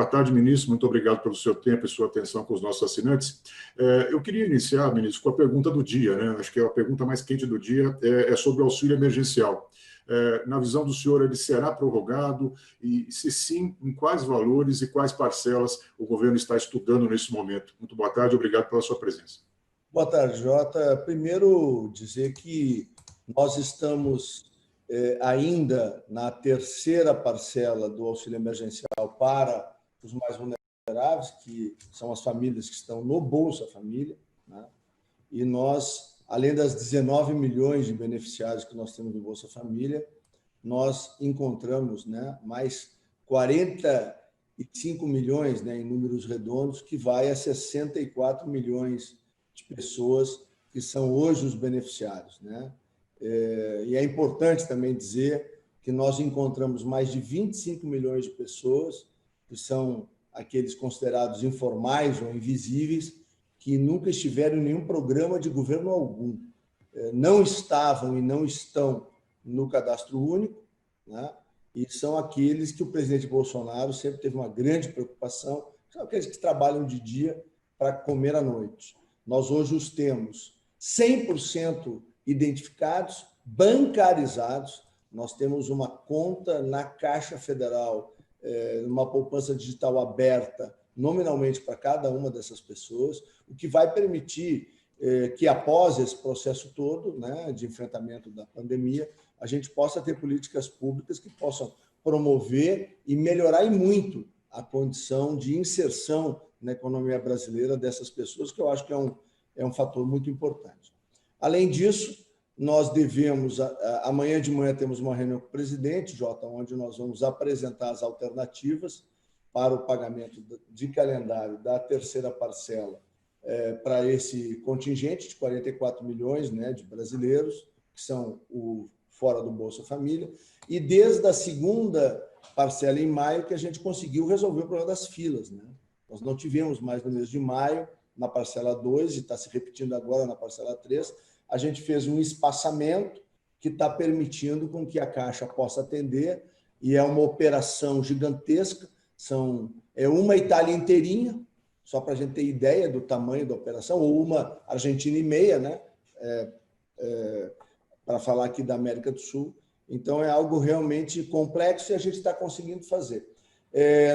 boa tarde, ministro. Muito obrigado pelo seu tempo e sua atenção com os nossos assinantes. Eu queria iniciar, ministro, com a pergunta do dia, né? Acho que a pergunta mais quente do dia é sobre o auxílio emergencial. Na visão do senhor, ele será prorrogado? E, se sim, em quais valores e quais parcelas o governo está estudando nesse momento? Muito boa tarde, obrigado pela sua presença. Boa tarde, Jota. Primeiro, dizer que nós estamos ainda na terceira parcela do auxílio emergencial para os mais vulneráveis, que são as famílias que estão no Bolsa Família, né? E nós, além das 19 milhões de beneficiários que nós temos no Bolsa Família, nós encontramos, né, mais 45 milhões, né, em números redondos, que vai a 64 milhões de pessoas que são hoje os beneficiários, né? E é importante também dizer que nós encontramos mais de 25 milhões de pessoas, que são aqueles considerados informais ou invisíveis, que nunca estiveram em nenhum programa de governo algum, não estavam e não estão no cadastro único, né? E são aqueles que o presidente Bolsonaro sempre teve uma grande preocupação, são aqueles que trabalham de dia para comer à noite. Nós hoje os temos 100% identificados, bancarizados. Nós temos uma conta na Caixa Federal, uma poupança digital aberta, nominalmente para cada uma dessas pessoas, o que vai permitir que, após esse processo todo, né, de enfrentamento da pandemia, a gente possa ter políticas públicas que possam promover e melhorar e muito a condição de inserção na economia brasileira dessas pessoas, que eu acho que é um fator muito importante. Além disso, nós devemos, amanhã de manhã temos uma reunião com o presidente, Jota, onde nós vamos apresentar as alternativas para o pagamento de calendário da terceira parcela para esse contingente de 44 milhões, né, de brasileiros, que são fora do Bolsa Família, e desde a segunda parcela em maio que a gente conseguiu resolver o problema das filas, né? Nós não tivemos mais no mês de maio, na parcela 2, e está se repetindo agora na parcela 3, a gente fez um espaçamento que está permitindo com que a Caixa possa atender, e é uma operação gigantesca, é uma Itália inteirinha, só para a gente ter ideia do tamanho da operação, ou uma Argentina e meia, né? Para falar aqui da América do Sul. Então, é algo realmente complexo e a gente está conseguindo fazer.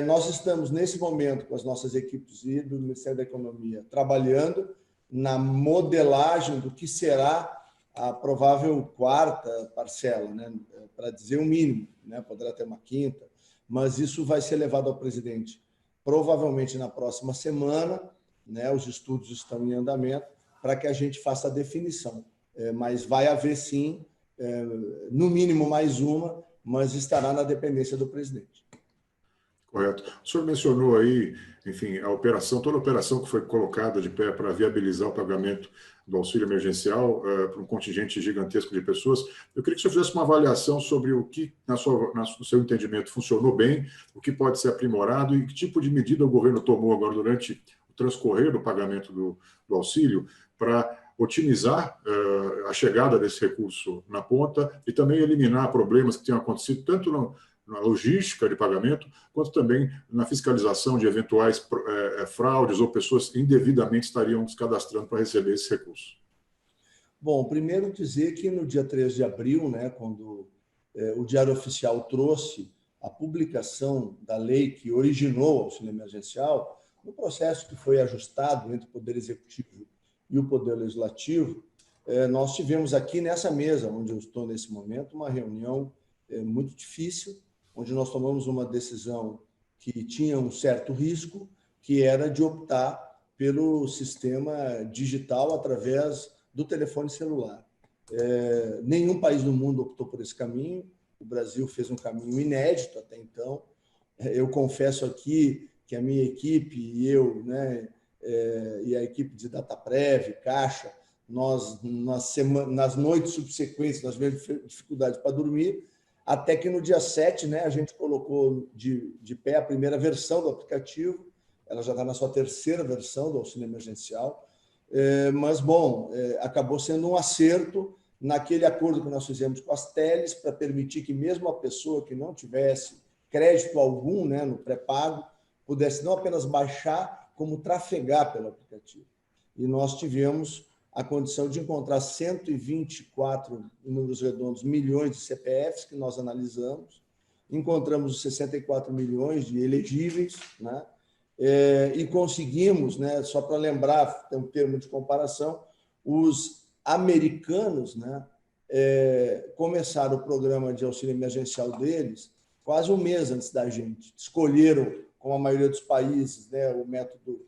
Nós estamos, nesse momento, com as nossas equipes e do Ministério da Economia, trabalhando na modelagem do que será a provável quarta parcela, né? Para dizer o mínimo, né? Poderá ter uma quinta, mas isso vai ser levado ao presidente provavelmente na próxima semana, né? Os estudos estão em andamento para que a gente faça a definição. Mas vai haver, sim, no mínimo mais uma, mas estará na dependência do presidente. Correto. O senhor mencionou aí, enfim, toda a operação que foi colocada de pé para viabilizar o pagamento do auxílio emergencial para um contingente gigantesco de pessoas. Eu queria que o senhor fizesse uma avaliação sobre o que, no seu entendimento, funcionou bem, o que pode ser aprimorado e que tipo de medida o governo tomou agora durante o transcorrer do pagamento do auxílio para otimizar a chegada desse recurso na ponta e também eliminar problemas que tenham acontecido tanto na logística de pagamento, quanto também na fiscalização de eventuais fraudes ou pessoas indevidamente estariam se cadastrando para receber esse recurso. Bom, primeiro dizer que no dia 3 de abril, né, quando o Diário Oficial trouxe a publicação da lei que originou o auxílio emergencial, no processo que foi ajustado entre o Poder Executivo e o Poder Legislativo, nós tivemos aqui nessa mesa, onde eu estou nesse momento, uma reunião muito difícil, onde nós tomamos uma decisão que tinha um certo risco, que era de optar pelo sistema digital através do telefone celular. Nenhum país do mundo optou por esse caminho, o Brasil fez um caminho inédito até então. Eu confesso aqui que a minha equipe e eu, né, e a equipe de Dataprev, Caixa, nós, nas noites subsequentes, nós tivemos dificuldade para dormir, até que no dia 7, né, a gente colocou de pé a primeira versão do aplicativo, ela já está na sua terceira versão do auxílio emergencial, mas, bom, acabou sendo um acerto naquele acordo que nós fizemos com as teles para permitir que mesmo a pessoa que não tivesse crédito algum, né, no pré-pago, pudesse não apenas baixar, como trafegar pelo aplicativo. E nós tivemos a condição de encontrar 124, em números redondos, milhões de CPFs que nós analisamos, encontramos os 64 milhões de elegíveis, né? E conseguimos, né, só para lembrar, tem um termo de comparação, os americanos, né, começaram o programa de auxílio emergencial deles quase um mês antes da gente. Escolheram, como a maioria dos países, né, o método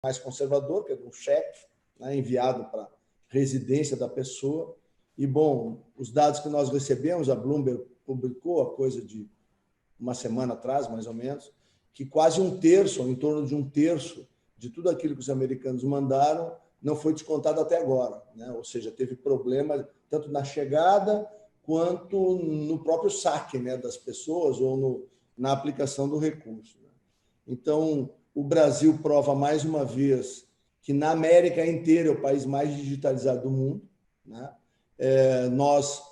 mais conservador, que é um cheque, né, enviado para a residência da pessoa. E, bom, os dados que nós recebemos, a Bloomberg publicou a coisa de uma semana atrás, mais ou menos, que quase um terço, ou em torno de um terço, de tudo aquilo que os americanos mandaram não foi descontado até agora, né? Ou seja, teve problema tanto na chegada quanto no próprio saque, né, das pessoas ou na aplicação do recurso, né? Então, o Brasil prova mais uma vez que na América inteira é o país mais digitalizado do mundo, né? Nós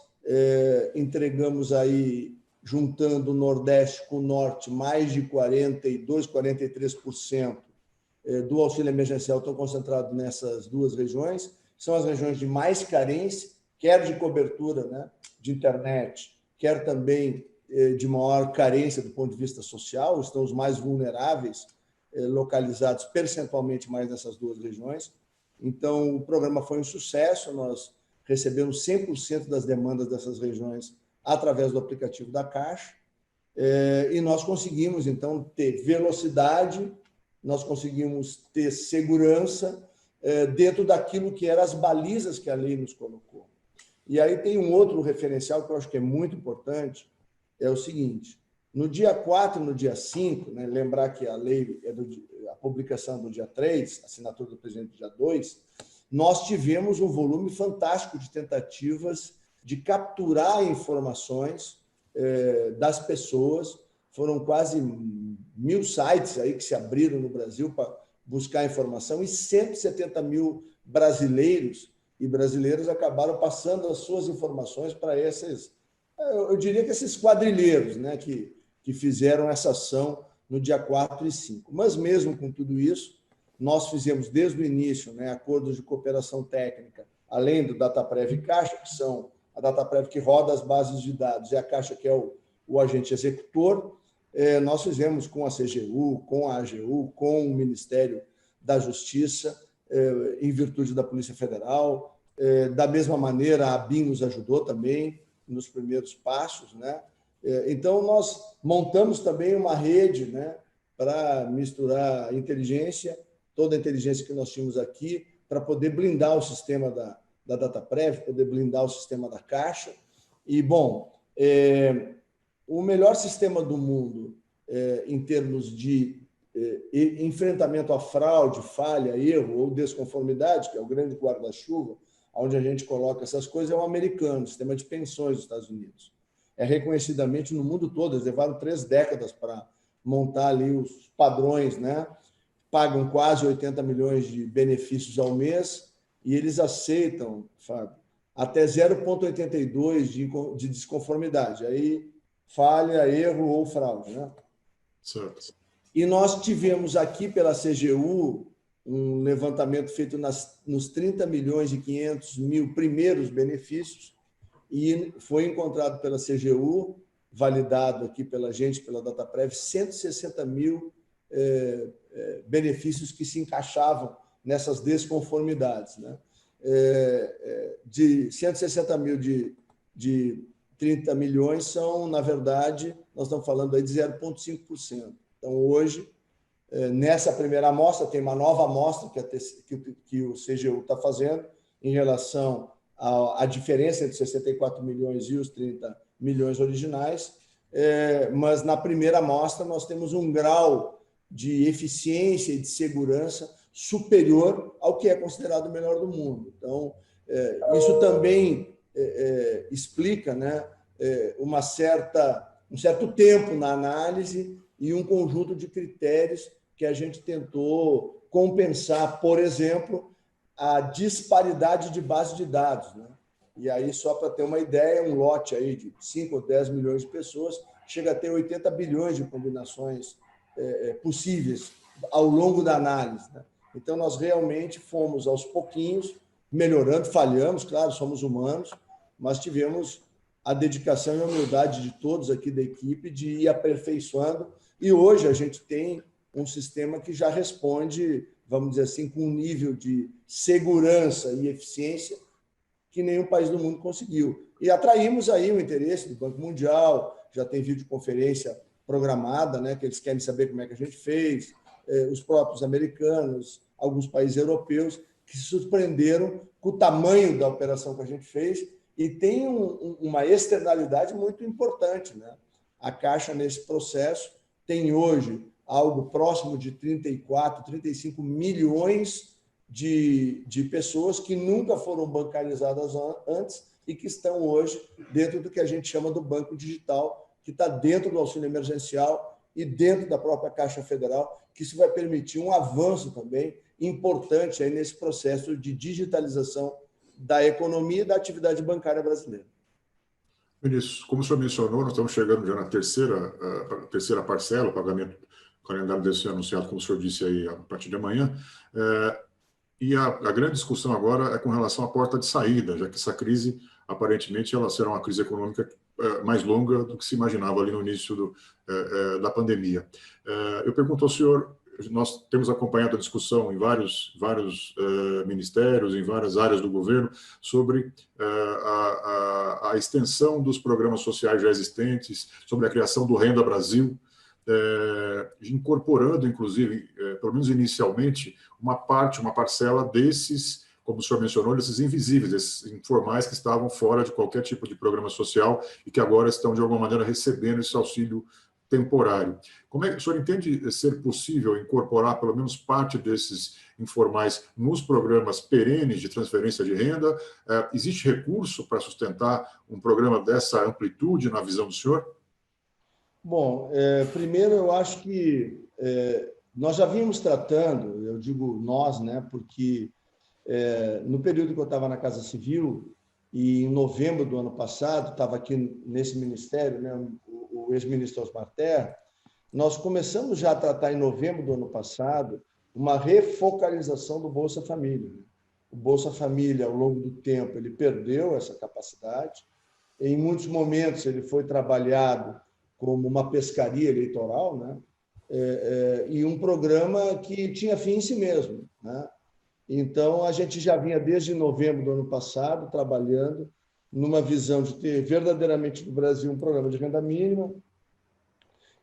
entregamos aí, juntando o Nordeste com o Norte, mais de 42%, 43% do auxílio emergencial estão concentrados nessas duas regiões. São as regiões de mais carência, quer de cobertura, né, de internet, quer também de maior carência do ponto de vista social. Estão os mais vulneráveis, localizados percentualmente mais nessas duas regiões. Então, o programa foi um sucesso. Nós recebemos 100% das demandas dessas regiões através do aplicativo da Caixa, e nós conseguimos, então, ter velocidade, nós conseguimos ter segurança dentro daquilo que eram as balizas que a lei nos colocou. E aí tem um outro referencial que eu acho que é muito importante, é o seguinte: no dia 4 e no dia 5, né, lembrar que a lei a publicação do dia 3, assinatura do presidente do dia 2, nós tivemos um volume fantástico de tentativas de capturar informações das pessoas. Foram quase 1.000 sites aí que se abriram no Brasil para buscar informação, e 170 mil brasileiros e brasileiras acabaram passando as suas informações para esses, eu diria que esses quadrilheiros, né, que fizeram essa ação no dia 4 e 5. Mas, mesmo com tudo isso, nós fizemos desde o início, né, acordos de cooperação técnica, além do Dataprev e Caixa, que são a Dataprev que roda as bases de dados e a Caixa que é o agente executor. Nós fizemos com a CGU, com a AGU, com o Ministério da Justiça, em virtude da Polícia Federal. Da mesma maneira, a ABIN nos ajudou também nos primeiros passos, né? Então, nós montamos também uma rede, né, para misturar a inteligência, toda a inteligência que nós tínhamos aqui, para poder blindar o sistema da Dataprev, poder blindar o sistema da Caixa. E, bom, o melhor sistema do mundo em termos de enfrentamento à fraude, falha, erro ou desconformidade, que é o grande guarda-chuva, onde a gente coloca essas coisas, é o americano, o sistema de pensões dos Estados Unidos. É reconhecidamente no mundo todo, eles levaram 3 décadas para montar ali os padrões, né? Pagam quase 80 milhões de benefícios ao mês e eles aceitam, Fábio, até 0,82 de desconformidade. Aí, falha, erro ou fraude, né? Certo. E nós tivemos aqui pela CGU um levantamento feito nos 30 milhões e 500 mil primeiros benefícios, e foi encontrado pela CGU, validado aqui pela gente, pela Dataprev, 160 mil benefícios que se encaixavam nessas desconformidades, né? De 160 mil de 30 milhões são, na verdade, nós estamos falando aí de 0,5%. Então, hoje, nessa primeira amostra, tem uma nova amostra que o CGU está fazendo em relação à diferença entre 64 milhões e os 30 milhões originais, mas na primeira amostra nós temos um grau de eficiência e de segurança superior ao que é considerado o melhor do mundo. Então, isso também explica, né, um certo tempo na análise e um conjunto de critérios que a gente tentou compensar, por exemplo, a disparidade de base de dados, né? E aí, só para ter uma ideia, um lote aí de 5 ou 10 milhões de pessoas chega a ter 80 bilhões de combinações possíveis ao longo da análise, né? Então, nós realmente fomos aos pouquinhos melhorando, falhamos, claro, somos humanos, mas tivemos a dedicação e a humildade de todos aqui da equipe de ir aperfeiçoando. E hoje a gente tem um sistema que já responde, vamos dizer assim, com um nível de segurança e eficiência que nenhum país do mundo conseguiu. E atraímos aí o interesse do Banco Mundial, já tem videoconferência programada, né, que eles querem saber como é que a gente fez, os próprios americanos, alguns países europeus, que se surpreenderam com o tamanho da operação que a gente fez, e tem uma externalidade muito importante, né? A Caixa, nesse processo, tem hoje algo próximo de 34, 35 milhões de pessoas que nunca foram bancarizadas antes e que estão hoje dentro do que a gente chama do banco digital, que está dentro do auxílio emergencial e dentro da própria Caixa Federal, que isso vai permitir um avanço também importante aí nesse processo de digitalização da economia e da atividade bancária brasileira. Ministro, como o senhor mencionou, nós estamos chegando já na terceira parcela, o pagamento, o calendário deve ser anunciado, como o senhor disse aí, a partir de amanhã. E a grande discussão agora é com relação à porta de saída, já que essa crise, aparentemente, ela será uma crise econômica mais longa do que se imaginava ali no início da pandemia. Eu pergunto ao senhor, nós temos acompanhado a discussão em vários ministérios, em várias áreas do governo, sobre a extensão dos programas sociais já existentes, sobre a criação do Renda Brasil, incorporando, inclusive, pelo menos inicialmente, uma parcela desses, como o senhor mencionou, desses invisíveis, desses informais que estavam fora de qualquer tipo de programa social e que agora estão, de alguma maneira, recebendo esse auxílio temporário. Como é que o senhor entende ser possível incorporar pelo menos parte desses informais nos programas perenes de transferência de renda? Existe recurso para sustentar um programa dessa amplitude na visão do senhor? Bom, primeiro eu acho que nós já vínhamos tratando, eu digo nós, né, porque no período que eu estava na Casa Civil, e em novembro do ano passado, estava aqui nesse ministério, né, o ex-ministro Osmar Terra, nós começamos já a tratar em novembro do ano passado uma refocalização do Bolsa Família. O Bolsa Família, ao longo do tempo, ele perdeu essa capacidade. Em muitos momentos, ele foi trabalhado como uma pescaria eleitoral, né? E um programa que tinha fim em si mesmo, né? Então, a gente já vinha desde novembro do ano passado trabalhando numa visão de ter verdadeiramente no Brasil um programa de renda mínima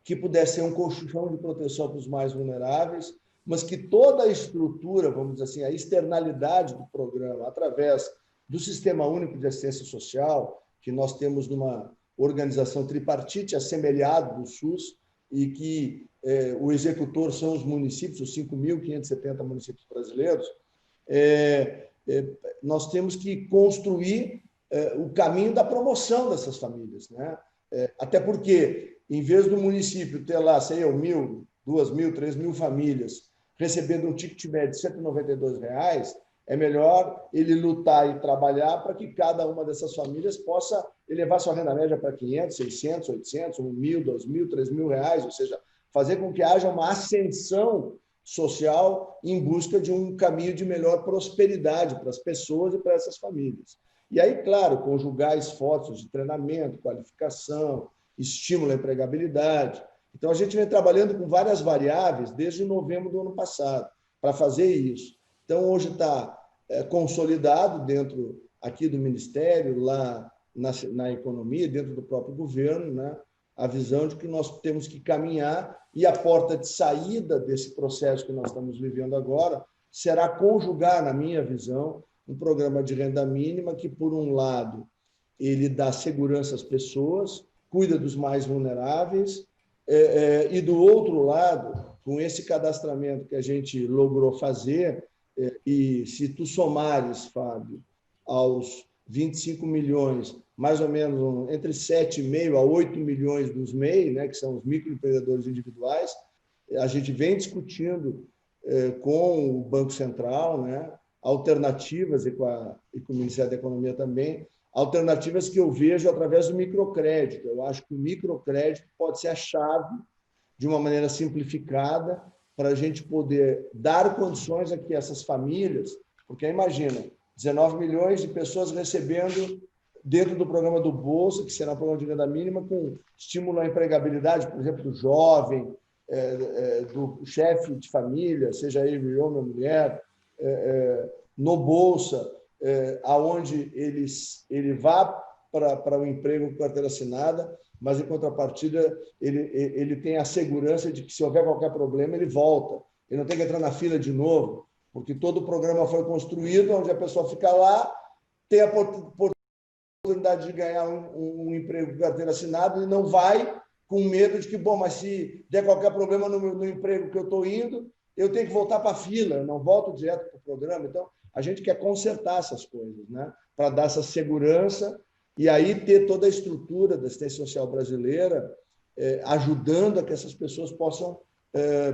que pudesse ser um colchão de proteção para os mais vulneráveis, mas que toda a estrutura, vamos dizer assim, a externalidade do programa, através do Sistema Único de Assistência Social, que nós temos numa organização tripartite assemelhado do SUS, e que o executor são os municípios, os 5.570 municípios brasileiros, nós temos que construir o caminho da promoção dessas famílias, né? Até porque, em vez do município ter lá, sei eu, 1.000, 2.000, 3.000 famílias recebendo um ticket médio de R$ 192, é melhor ele lutar e trabalhar para que cada uma dessas famílias possa elevar sua renda média para 500, 600, 800, 1.000, 2.000, 3.000 reais, ou seja, fazer com que haja uma ascensão social em busca de um caminho de melhor prosperidade para as pessoas e para essas famílias. E aí, claro, conjugar esforços de treinamento, qualificação, estímulo à empregabilidade. Então, a gente vem trabalhando com várias variáveis desde novembro do ano passado para fazer isso. Então, hoje está consolidado dentro aqui do Ministério, lá na economia, dentro do próprio governo, né, a visão de que nós temos que caminhar e a porta de saída desse processo que nós estamos vivendo agora será conjugar, na minha visão, um programa de renda mínima que, por um lado, ele dá segurança às pessoas, cuida dos mais vulneráveis, e, do outro lado, com esse cadastramento que a gente logrou fazer, e se tu somares, Fábio, aos 25 milhões, mais ou menos entre 7,5 a 8 milhões dos MEI, né, que são os microempreendedores individuais, a gente vem discutindo com o Banco Central, né, alternativas, e com o Ministério da Economia também, alternativas que eu vejo através do microcrédito. Eu acho que o microcrédito pode ser a chave de uma maneira simplificada, para a gente poder dar condições a que essas famílias, porque imagina, 19 milhões de pessoas recebendo dentro do programa do Bolsa, que será um programa de renda mínima, com estímulo à empregabilidade, por exemplo, do jovem, do chefe de família, seja ele homem ou mulher, no Bolsa, aonde ele vá para o emprego com carteira assinada, mas, em contrapartida, ele tem a segurança de que, se houver qualquer problema, ele volta. Ele não tem que entrar na fila de novo, porque todo o programa foi construído onde a pessoa fica lá, tem a oportunidade de ganhar um emprego com carteira assinada e não vai com medo de que, bom, mas se der qualquer problema no emprego que eu estou indo, eu tenho que voltar para a fila, eu não volto direto para o programa. Então, a gente quer consertar essas coisas, né? Para dar essa segurança e aí ter toda a estrutura da assistência social brasileira ajudando a que essas pessoas possam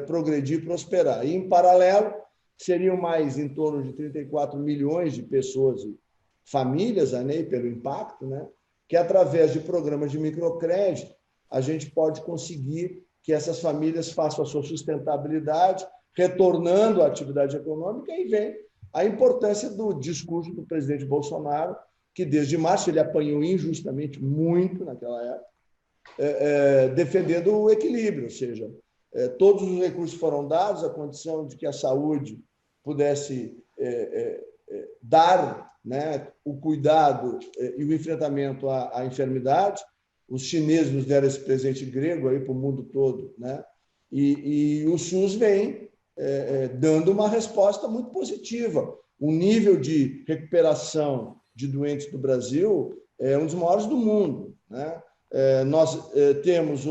progredir e prosperar. E, em paralelo, seriam mais em torno de 34 milhões de pessoas e famílias, né, pelo impacto, né, que, através de programas de microcrédito, a gente pode conseguir que essas famílias façam a sua sustentabilidade, retornando à atividade econômica, e vem a importância do discurso do presidente Bolsonaro, que desde março ele apanhou injustamente muito naquela época, defendendo o equilíbrio, ou seja, todos os recursos foram dados, a condição de que a saúde pudesse dar, né, o cuidado e o enfrentamento à enfermidade. Os chineses nos deram esse presente grego aí para o mundo todo, né? E o SUS vem dando uma resposta muito positiva. O nível de recuperação de doentes do Brasil é um dos maiores do mundo, né? Nós temos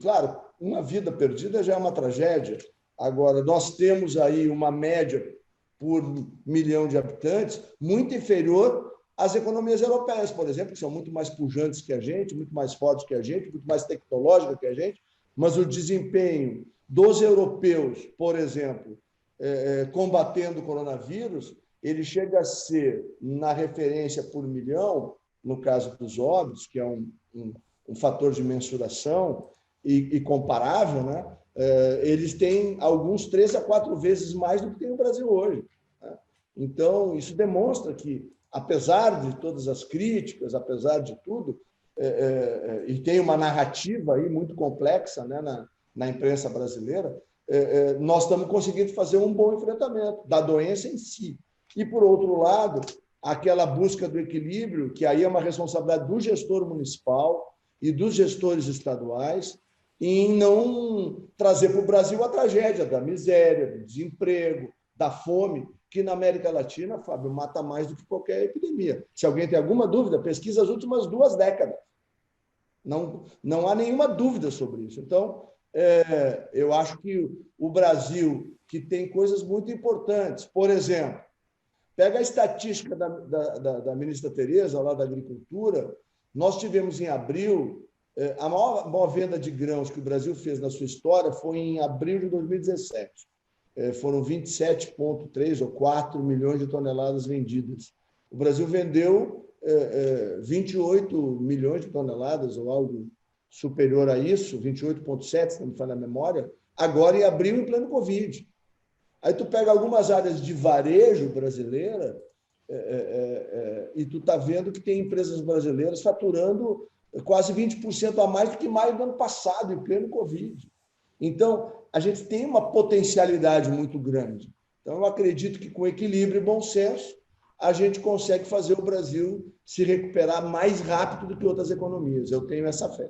claro, uma vida perdida já é uma tragédia. Agora, nós temos aí uma média por milhão de habitantes muito inferior às economias europeias, por exemplo, que são muito mais pujantes que a gente, muito mais fortes que a gente, muito mais tecnológicas que a gente, mas o desempenho dos europeus, por exemplo, combatendo o coronavírus, ele chega a ser, na referência por milhão, no caso dos óbitos, que é um fator de mensuração e comparável, né? Eles têm alguns 3 a 4 vezes mais do que tem no Brasil hoje, né? Então, isso demonstra que, apesar de todas as críticas, apesar de tudo, e tem uma narrativa aí muito complexa, né, na imprensa brasileira, nós estamos conseguindo fazer um bom enfrentamento da doença em si. E, por outro lado, aquela busca do equilíbrio, que aí é uma responsabilidade do gestor municipal e dos gestores estaduais, em não trazer para o Brasil a tragédia da miséria, do desemprego, da fome, que na América Latina, Fábio, mata mais do que qualquer epidemia. Se alguém tem alguma dúvida, pesquisa as últimas 2 décadas. Não há nenhuma dúvida sobre isso. Então, eu acho que o Brasil, que tem coisas muito importantes, por exemplo, pega a estatística da ministra Tereza, lá da Agricultura, nós tivemos em abril, a maior venda de grãos que o Brasil fez na sua história foi em abril de 2017. Foram 27,3 ou 4 milhões de toneladas vendidas. O Brasil vendeu 28 milhões de toneladas, ou algo superior a isso, 28,7, se não me falha a memória, agora em abril, em pleno Covid. Aí tu pega algumas áreas de varejo brasileira e tu está vendo que tem empresas brasileiras faturando quase 20% a mais do que maio do ano passado, em pleno Covid. Então, a gente tem uma potencialidade muito grande. Então, eu acredito que, com equilíbrio e bom senso, a gente consegue fazer o Brasil se recuperar mais rápido do que outras economias. Eu tenho essa fé.